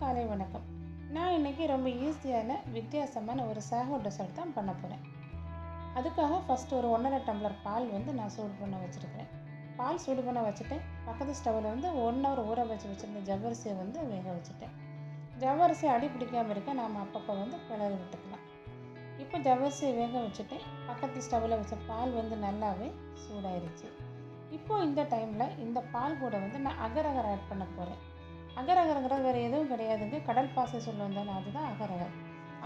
காலை வணக்கம். நான் இன்னைக்கு ரொம்ப ஈஸியான வித்தியாசமான ஒரு சாகோ டெசர்ட் தான் பண்ண போகிறேன். அதுக்காக ஃபஸ்ட்டு ஒரு 1½ டம்ளர் பால் நான் சூடு பண்ண வச்சுருக்கிறேன். பால் சூடு பண்ண வச்சுட்டேன். பக்கத்து ஸ்டவ்வில் 1 ஹவர் ஊற வச்சுருந்த ஜவ்வரிசியை வேக வச்சுட்டேன். ஜவ்வரிசி அடி பிடிக்காமல் இருக்க நாம் அப்பப்போ கிளறி விட்டுக்கலாம். இப்போ ஜவ்வரிசியை வேக வச்சுட்டேன். பக்கத்து ஸ்டவ்வில் வச்ச பால் நல்லாவே சூடாயிருச்சு. இப்போது இந்த டைமில் இந்த பால் கூட நான் அகர் அகர் ஆட் பண்ண போகிறேன். அகர் அகருங்கிறது வேறு எதுவும் கிடையாதுங்க, கடல் பாசி சொல்லுவோம் தானே, அதுதான் அகர் அகர்.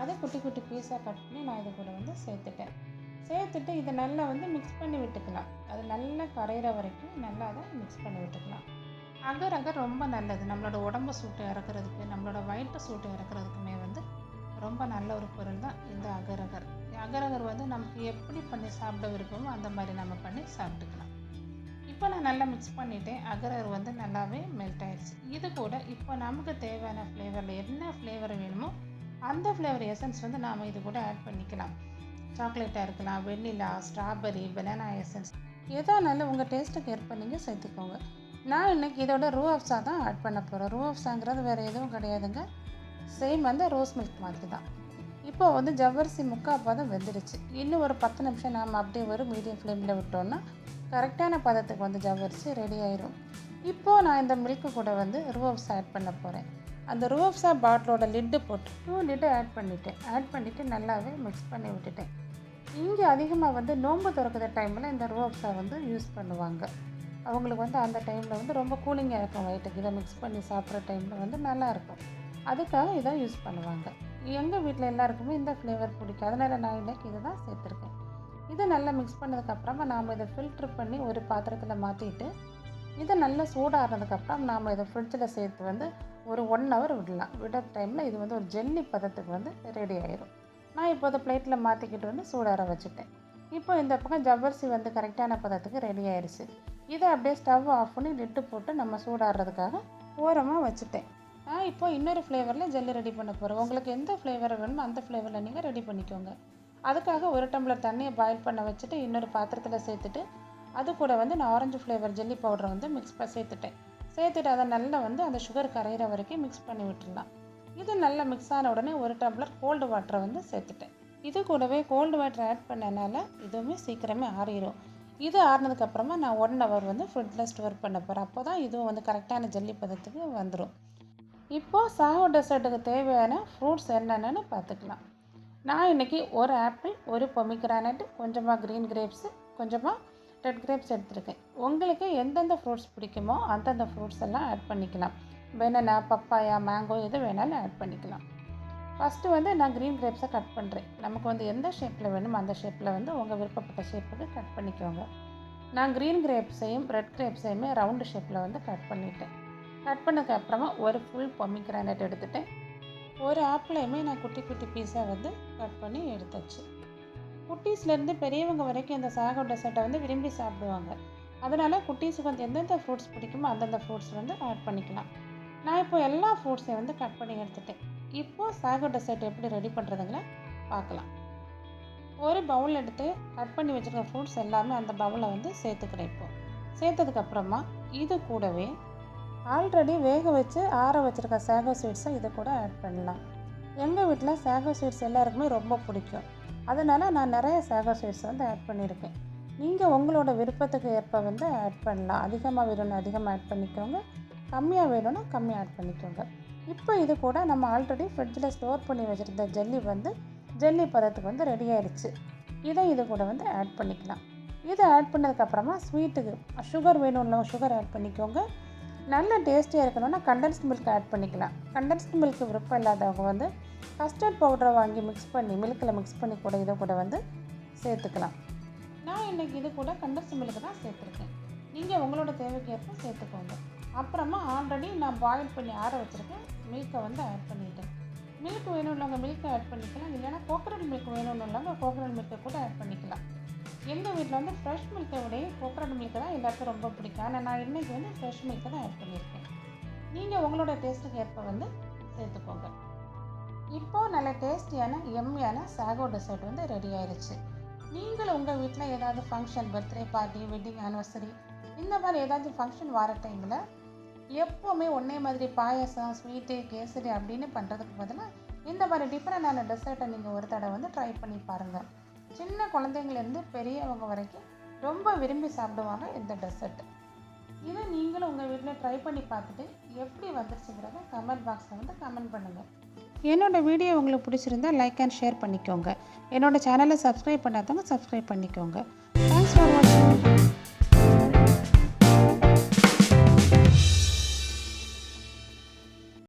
அதை குட்டி குட்டி பீஸாக கட் பண்ணி நான் இது கூட சேர்த்துட்டு இதை நல்லா மிக்ஸ் பண்ணி விட்டுக்கலாம். அது நல்லா கரையிற வரைக்கும் நல்லா அதை மிக்ஸ் பண்ணி விட்டுக்கலாம். அகர் அகர் ரொம்ப நல்லது, நம்மளோட உடம்பு சூட்டை இறக்குறதுக்கு, நம்மளோட வயிற்று சூட்டை இறக்குறதுக்குமே ரொம்ப நல்ல ஒரு பொருள் தான் இந்த அகர் அகர். அகர் அகர் நமக்கு எப்படி பண்ணி சாப்பிட விருப்பமோ அந்த மாதிரி நம்ம பண்ணி சாப்பிட்டுக்கலாம். இப்போ நான் நல்லா மிக்ஸ் பண்ணிவிட்டேன். அகர் அகர் நல்லாவே மெல்ட் ஆகிடுச்சு. இது கூட இப்போ நமக்கு தேவையான ஃப்ளேவரில் என்ன ஃப்ளேவர் வேணுமோ அந்த ஃப்ளேவர் எசன்ஸ் நாம் இது கூட ஆட் பண்ணிக்கலாம். சாக்லேட்டாக இருக்கலாம், வெண்ணிலா, ஸ்ட்ராபெரி, பனானா எசன்ஸ், எதானாலும் உங்கள் டேஸ்ட்டுக்கு ஏற்ப நீங்கள் சேர்த்துக்கோங்க. நான் இன்றைக்கி இதோட ரூ அஃப்ஸா தான் ஆட் பண்ண போகிறேன். ரூ அஃப்ஸாங்கிறது வேறு எதுவும் கிடையாதுங்க, சேம் ரோஸ் மில்க் மாதிரி தான். இப்போ ஜவ்வரிசி முக்கால் பதம் வெந்துடுச்சு. இன்னும் ஒரு 10 நிமிஷம் நாம் அப்படியே ஒரு மீடியம் ஃப்ளேமில் விட்டோன்னா கரெக்டான பதத்துக்கு ஜவ்வரிசி ரெடி ஆயிரும். இப்போது நான் இந்த மில்க்கு கூட ரூ அஃப்ஸா ஆட் பண்ண போகிறேன். அந்த ரூ அஃப்ஸா பாட்டிலோட லிட்டு போட்டு 2 லிட்டு ஆட் பண்ணிவிட்டு நல்லாவே மிக்ஸ் பண்ணி விட்டுட்டேன். இங்கே அதிகமாக நோன்பு திறக்கிற டைமில் இந்த ரூ அஃப்ஸா யூஸ் பண்ணுவாங்க. அவங்களுக்கு அந்த டைமில் ரொம்ப கூலிங்காக இருக்கும் வயிற்றுக்கு. இதை மிக்ஸ் பண்ணி சாப்பிட்ற டைமில் நல்லாயிருக்கும், அதுக்காக இதை யூஸ் பண்ணுவாங்க. எங்கள் வீட்டில் எல்லாருக்குமே இந்த ஃப்ளேவர் பிடிக்கும், அதனால் நான் இன்றைக்கி இதை தான் சேர்த்துருக்கேன். இதை நல்லா மிக்ஸ் பண்ணதுக்கப்புறமா நாம் இதை ஃபில்ட்ரு பண்ணி ஒரு பாத்திரத்தில் மாற்றிட்டு இதை நல்லா சூடாகிறதுக்கப்புறம் நாம் இதை ஃப்ரிட்ஜில் சேர்த்து ஒரு 1 ஹவர் விடலாம். விடுற டைமில் இது ஒரு ஜெல்லி பதத்துக்கு ரெடி ஆயிரும். நான் இப்போ அதை பிளேட்டில் மாற்றிக்கிட்டு சூடார வச்சுட்டேன். இப்போ இந்த பக்கம் ஜவ்வரிசி கரெக்டான பதத்துக்கு ரெடி ஆயிடுச்சு. இதை அப்படியே ஸ்டவ் ஆஃப் பண்ணி லிட்டு போட்டு நம்ம சூடாடுறதுக்காக ஓரமாக வச்சுட்டேன். நான் இப்போ இன்னொரு ஃப்ளேவரில் ஜெல்லி ரெடி பண்ண போகிறேன். உங்களுக்கு எந்த ஃப்ளேவர் வேணுமோ அந்த ஃப்ளேவரில் நீங்கள் ரெடி பண்ணிக்கோங்க. அதுக்காக 1 டம்ளர் தண்ணியை பாயில் பண்ண வச்சுட்டு இன்னொரு பாத்திரத்தில் சேர்த்துட்டு அது கூட நான் ஆரஞ்சு ஃப்ளேவர் ஜெல்லி பவுடரை சேர்த்துட்டு அதை நல்லா அந்த சுகர் கரையிற வரைக்கும் மிக்ஸ் பண்ணி விட்டுடலாம். இது நல்லா மிக்ஸ் ஆன உடனே 1 டம்ளர் கோல்டு வாட்டரை சேர்த்துட்டேன். இது கூடவே கோல்டு வாட்டர் ஆட் பண்ணனால இதுவுமே சீக்கிரமே ஆறிடும். இது ஆறினதுக்கப்புறமா நான் 1 ஹவர் ஃப்ரிட்ஜில் ஸ்டோர் பண்ண போகிறேன். அப்போ தான் இதுவும் கரெக்டான ஜெல்லி பதத்துக்கு வந்துடும். இப்போது சாகோ டெசர்ட்டுக்கு தேவையான ஃப்ரூட்ஸ் என்னென்னு பார்த்துக்கலாம். நான் இன்றைக்கி ஒரு ஆப்பிள், ஒரு பொமிக்ரானட், கொஞ்சமாக க்ரீன் கிரேப்ஸு, கொஞ்சமாக ரெட் கிரேப்ஸ் எடுத்துருக்கேன். உங்களுக்கு எந்தெந்த ஃப்ரூட்ஸ் பிடிக்குமோ அந்தந்த ஃப்ரூட்ஸ் எல்லாம் ஆட் பண்ணிக்கலாம். பனானா, பப்பாயா, மேங்கோ எது வேணாலும் ஆட் பண்ணிக்கலாம். ஃபஸ்ட்டு நான் க்ரீன் கிரேப்ஸை கட் பண்ணுறேன். நமக்கு எந்த ஷேப்பில் வேணுமோ அந்த ஷேப்பில் உங்கள் விருப்பப்பட்ட ஷேப்புக்கு கட் பண்ணிக்கோங்க. நான் க்ரீன் கிரேப்ஸையும் ரெட் கிரேப்ஸையுமே ரவுண்டு ஷேப்பில் கட் பண்ணிட்டேன். கட் பண்ணதுக்கப்புறமா ஒரு ஃபுல் பொமிக்ரானட் எடுத்துட்டேன். ஒரு ஆப்பிளையுமே நான் குட்டி குட்டி பீஸாக கட் பண்ணி எடுத்தாச்சு. குட்டீஸ்லேருந்து பெரியவங்க வரைக்கும் இந்த சாகோ டெசர்ட்டை விரும்பி சாப்பிடுவாங்க. அதனால் குட்டீஸுக்கு எந்தெந்த ஃப்ரூட்ஸ் பிடிக்குமோ அந்தந்த ஃப்ரூட்ஸ் ஆட் பண்ணிக்கலாம். நான் இப்போ எல்லா ஃப்ரூட்ஸையும் கட் பண்ணி எடுத்துட்டேன். இப்போது சாகோ டெசர்ட் எப்படி ரெடி பண்ணுறதுங்கள பார்க்கலாம். ஒரு பவுல் எடுத்து கட் பண்ணி வச்சுருக்க ஃப்ரூட்ஸ் எல்லாமே அந்த பவுலில் சேர்த்துக்கிறேன். இப்போது சேர்த்ததுக்கப்புறமா இது கூடவே ஆல்ரெடி வேக வச்சு ஆற வச்சுருக்க சாகோ சீட்ஸை இதை கூட ஆட் பண்ணலாம். எங்கள் வீட்டில் சாகோ சீட்ஸ் எல்லாருக்குமே ரொம்ப பிடிக்கும், அதனால் நான் நிறைய சாகோ சீட்ஸ் ஆட் பண்ணியிருக்கேன். நீங்கள் உங்களோட விருப்பத்துக்கு ஏற்ப ஆட் பண்ணலாம். அதிகமாக வேணும்னா அதிகமாக ஆட் பண்ணிக்கோங்க, கம்மியாக வேணும்னா கம்மியாக ஆட் பண்ணிக்கோங்க. இப்போ இது கூட நம்ம ஆல்ரெடி ஃப்ரிட்ஜில் ஸ்டோர் பண்ணி வச்சுருந்த ஜெல்லி ஜெல்லி பதத்துக்கு ரெடி ஆகிடுச்சு. இதை இது கூட ஆட் பண்ணிக்கலாம். இதை ஆட் பண்ணதுக்கப்புறமா ஸ்வீட்டுக்கு சுகர் வேணும்னா சுகர் ஆட் பண்ணிக்கோங்க. நல்ல டேஸ்டியாக இருக்கணும்னா கண்டென்ஸ்ட் மில்க் ஆட் பண்ணிக்கலாம். கண்டென்ஸ்ட் மில்க் விருப்பம் இல்லாதவங்க கஸ்டர்ட் பவுடரை வாங்கி மில்கில் மிக்ஸ் பண்ணி கூட இதை கூட சேர்த்துக்கலாம். நான் இன்றைக்கி இது கூட கண்டென்ஸ்ட் மில்க் தான் சேர்த்துருக்கேன். நீங்கள் உங்களோட தேவைக்கு ஏற்ப சேர்த்துக்கோங்க. அப்புறமா ஆல்ரெடி நான் பாயில் பண்ணி ஆற வச்சுருக்கேன் மில்கை ஆட் பண்ணிவிட்டேன். மில்க் வேணும்னவங்க மில்க்கை ஆட் பண்ணிக்கலாம், இல்லைனா கோகனட் மில்க் வேணும்னவங்க கோகனட் மில்க்கை கூட ஆட் பண்ணிக்கலாம். எங்கள் வீட்டில் ஃப்ரெஷ் மில்க்கை விட கோகனட் மில்க்கு தான் எல்லாருக்கும் ரொம்ப பிடிக்கும். ஆனால் நான் இன்றைக்கி ஃப்ரெஷ் மில்க்கை தான் ஆட் பண்ணியிருக்கேன். நீங்கள் உங்களோட டேஸ்ட்டுக்கு ஏற்ப சேர்த்துக்கோங்க. இப்போது நல்ல டேஸ்டியான எம்மியான சாகோ டெசர்ட் ரெடி ஆயிடுச்சு. நீங்கள் உங்கள் வீட்டில் ஏதாவது function, birthday party, wedding anniversary இந்த மாதிரி ஏதாவது ஃபங்க்ஷன் வர டைமில் எப்போவுமே ஒன்றே மாதிரி பாயாசம், ஸ்வீட்டு, கேசரி அப்படின்னு பண்ணுறதுக்கு பதிலாக இந்த மாதிரி டிஃப்ரெண்டான டெசர்ட்டை நீங்கள் ஒரு தடவை வந்து ட்ரை பண்ணி பாருங்கள். சின்ன குழந்தைங்கள்லேருந்து பெரியவங்க வரைக்கும் ரொம்ப விரும்பி சாப்பிடுவாங்க இந்த டெசர்ட். இதை நீங்களும் உங்கள் வீட்டில் ட்ரை பண்ணி பார்த்துட்டு எப்படி வந்துருச்சுங்கிறத கமெண்ட் பாக்ஸில் வந்து கமெண்ட் பண்ணுங்கள். என்னோடய வீடியோ உங்களுக்கு பிடிச்சிருந்தா லைக் அண்ட் ஷேர் பண்ணிக்கோங்க. என்னோடய சேனலை சப்ஸ்கிரைப் பண்ணாதவங்க சப்ஸ்கிரைப் பண்ணிக்கோங்க. Thanks for